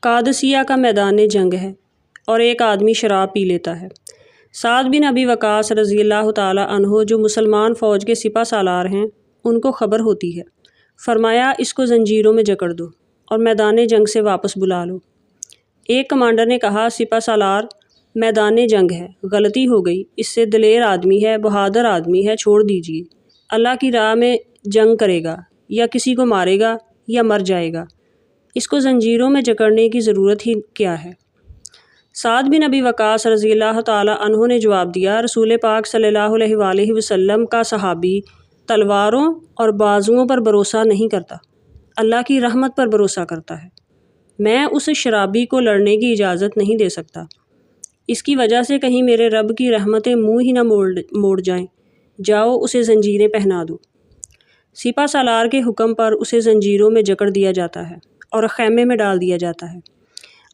قادسیہ کا میدان جنگ ہے اور ایک آدمی شراب پی لیتا ہے۔ سعد بن ابی وقاص رضی اللہ تعالیٰ عنہ جو مسلمان فوج کے سپہ سالار ہیں ان کو خبر ہوتی ہے۔ فرمایا اس کو زنجیروں میں جکڑ دو اور میدان جنگ سے واپس بلا لو۔ ایک کمانڈر نے کہا سپہ سالار میدان جنگ ہے، غلطی ہو گئی، اس سے دلیر آدمی ہے، بہادر آدمی ہے، چھوڑ دیجیے، اللہ کی راہ میں جنگ کرے گا یا کسی کو مارے گا یا مر جائے گا، اس کو زنجیروں میں جکڑنے کی ضرورت ہی کیا ہے۔ سعد بن ابی وقاص رضی اللہ تعالیٰ عنہ نے جواب دیا رسول پاک صلی اللہ علیہ وآلہ وسلم کا صحابی تلواروں اور بازوؤں پر بھروسہ نہیں کرتا، اللہ کی رحمت پر بھروسہ کرتا ہے۔ میں اس شرابی کو لڑنے کی اجازت نہیں دے سکتا، اس کی وجہ سے کہیں میرے رب کی رحمتیں منہ ہی نہ موڑ جائیں، جاؤ اسے زنجیریں پہنا دو۔ سپہ سالار کے حکم پر اسے زنجیروں میں جکڑ دیا جاتا ہے اور خیمے میں ڈال دیا جاتا ہے۔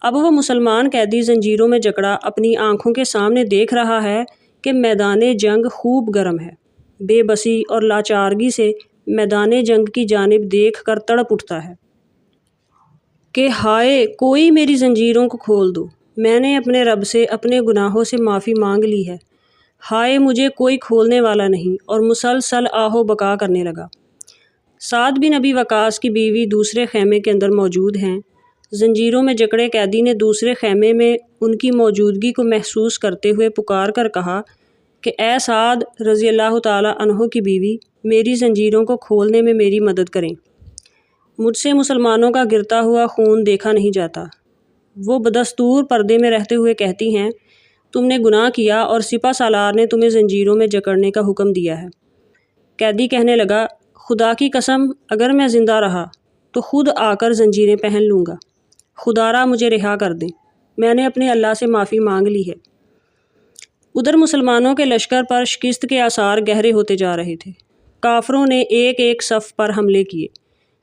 اب وہ مسلمان قیدی زنجیروں میں جکڑا اپنی آنکھوں کے سامنے دیکھ رہا ہے کہ میدان جنگ خوب گرم ہے۔ بے بسی اور لاچارگی سے میدان جنگ کی جانب دیکھ کر تڑپ اٹھتا ہے کہ ہائے کوئی میری زنجیروں کو کھول دو، میں نے اپنے رب سے اپنے گناہوں سے معافی مانگ لی ہے، ہائے مجھے کوئی کھولنے والا نہیں، اور مسلسل آہ و بکا کرنے لگا۔ سعد بن ابی وقاص کی بیوی دوسرے خیمے کے اندر موجود ہیں۔ زنجیروں میں جکڑے قیدی نے دوسرے خیمے میں ان کی موجودگی کو محسوس کرتے ہوئے پکار کر کہا کہ اے سعد رضی اللہ تعالیٰ عنہ کی بیوی، میری زنجیروں کو کھولنے میں میری مدد کریں، مجھ سے مسلمانوں کا گرتا ہوا خون دیکھا نہیں جاتا۔ وہ بدستور پردے میں رہتے ہوئے کہتی ہیں تم نے گناہ کیا اور سپہ سالار نے تمہیں زنجیروں میں جکڑنے کا حکم دیا ہے۔ قیدی کہنے لگا خدا کی قسم اگر میں زندہ رہا تو خود آ کر زنجیریں پہن لوں گا، خدا را مجھے رہا کر دیں، میں نے اپنے اللہ سے معافی مانگ لی ہے۔ ادھر مسلمانوں کے لشکر پر شکست کے آثار گہرے ہوتے جا رہے تھے۔ کافروں نے ایک ایک صف پر حملے کیے،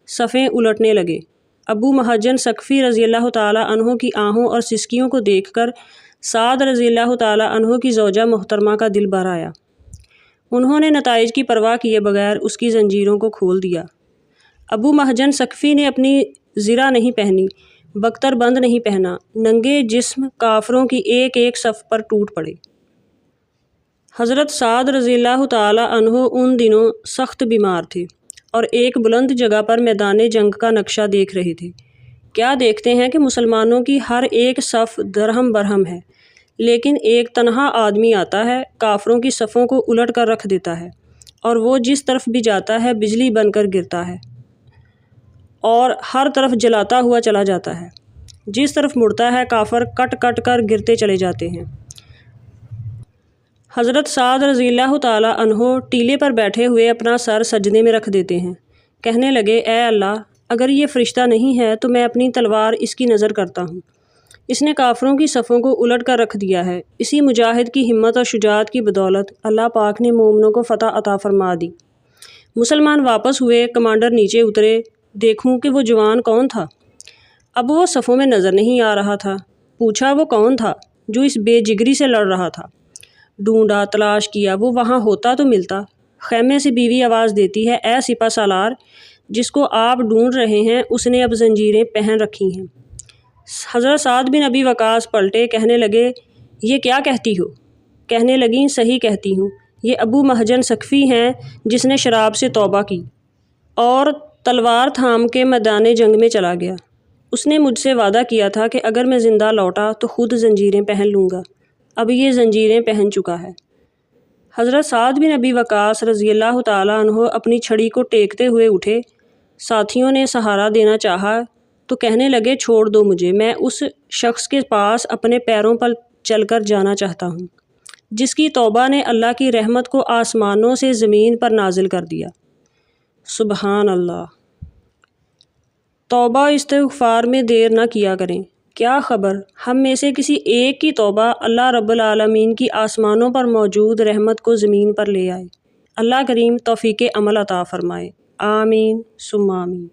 صفیں الٹنے لگے۔ ابو محجن ثقفی رضی اللہ تعالیٰ عنہ کی آہوں اور سسکیوں کو دیکھ کر سعد رضی اللہ تعالیٰ عنہ کی زوجہ محترمہ کا دل بھر آیا۔ انہوں نے نتائج کی پرواہ کیے بغیر اس کی زنجیروں کو کھول دیا۔ ابو محجن ثقفی نے اپنی زرہ نہیں پہنی، بختر بند نہیں پہنا، ننگے جسم کافروں کی ایک ایک صف پر ٹوٹ پڑے۔ حضرت سعد رضی اللہ تعالیٰ عنہ ان دنوں سخت بیمار تھے اور ایک بلند جگہ پر میدان جنگ کا نقشہ دیکھ رہے تھے۔ کیا دیکھتے ہیں کہ مسلمانوں کی ہر ایک صف درہم برہم ہے، لیکن ایک تنہا آدمی آتا ہے، کافروں کی صفوں کو الٹ کر رکھ دیتا ہے، اور وہ جس طرف بھی جاتا ہے بجلی بن کر گرتا ہے اور ہر طرف جلاتا ہوا چلا جاتا ہے، جس طرف مڑتا ہے کافر کٹ کٹ کر گرتے چلے جاتے ہیں۔ حضرت سعد رضی اللہ تعالیٰ عنہ ٹیلے پر بیٹھے ہوئے اپنا سر سجدے میں رکھ دیتے ہیں، کہنے لگے اے اللہ اگر یہ فرشتہ نہیں ہے تو میں اپنی تلوار اس کی نظر کرتا ہوں، اس نے کافروں کی صفوں کو الٹ کر رکھ دیا ہے، اسی مجاہد کی ہمت اور شجاعت کی بدولت اللہ پاک نے مومنوں کو فتح عطا فرما دی۔ مسلمان واپس ہوئے، کمانڈر نیچے اترے، دیکھوں کہ وہ جوان کون تھا۔ اب وہ صفوں میں نظر نہیں آ رہا تھا۔ پوچھا وہ کون تھا جو اس بے جگری سے لڑ رہا تھا؟ ڈھونڈا، تلاش کیا، وہ وہاں ہوتا تو ملتا۔ خیمے سے بیوی آواز دیتی ہے اے سپہ سالار، جس کو آپ ڈھونڈ رہے ہیں اس نے اب زنجیریں پہن رکھی ہیں۔ حضرت سعد بن ابی وقاص پلٹے، کہنے لگے یہ کیا کہتی ہو؟ کہنے لگیں صحیح کہتی ہوں، یہ ابو محجن ثقفی ہیں جس نے شراب سے توبہ کی اور تلوار تھام کے میدان جنگ میں چلا گیا۔ اس نے مجھ سے وعدہ کیا تھا کہ اگر میں زندہ لوٹا تو خود زنجیریں پہن لوں گا، اب یہ زنجیریں پہن چکا ہے۔ حضرت سعد بن ابی وقاص رضی اللہ تعالیٰ عنہ اپنی چھڑی کو ٹیکتے ہوئے اٹھے، ساتھیوں نے سہارا دینا چاہا تو کہنے لگے چھوڑ دو مجھے، میں اس شخص کے پاس اپنے پیروں پر چل کر جانا چاہتا ہوں جس کی توبہ نے اللہ کی رحمت کو آسمانوں سے زمین پر نازل کر دیا۔ سبحان اللہ۔ توبہ استغفار میں دیر نہ کیا کریں، کیا خبر ہم میں سے کسی ایک کی توبہ اللہ رب العالمین کی آسمانوں پر موجود رحمت کو زمین پر لے آئے۔ اللہ کریم توفیق عمل عطا فرمائے، آمین ثم آمین۔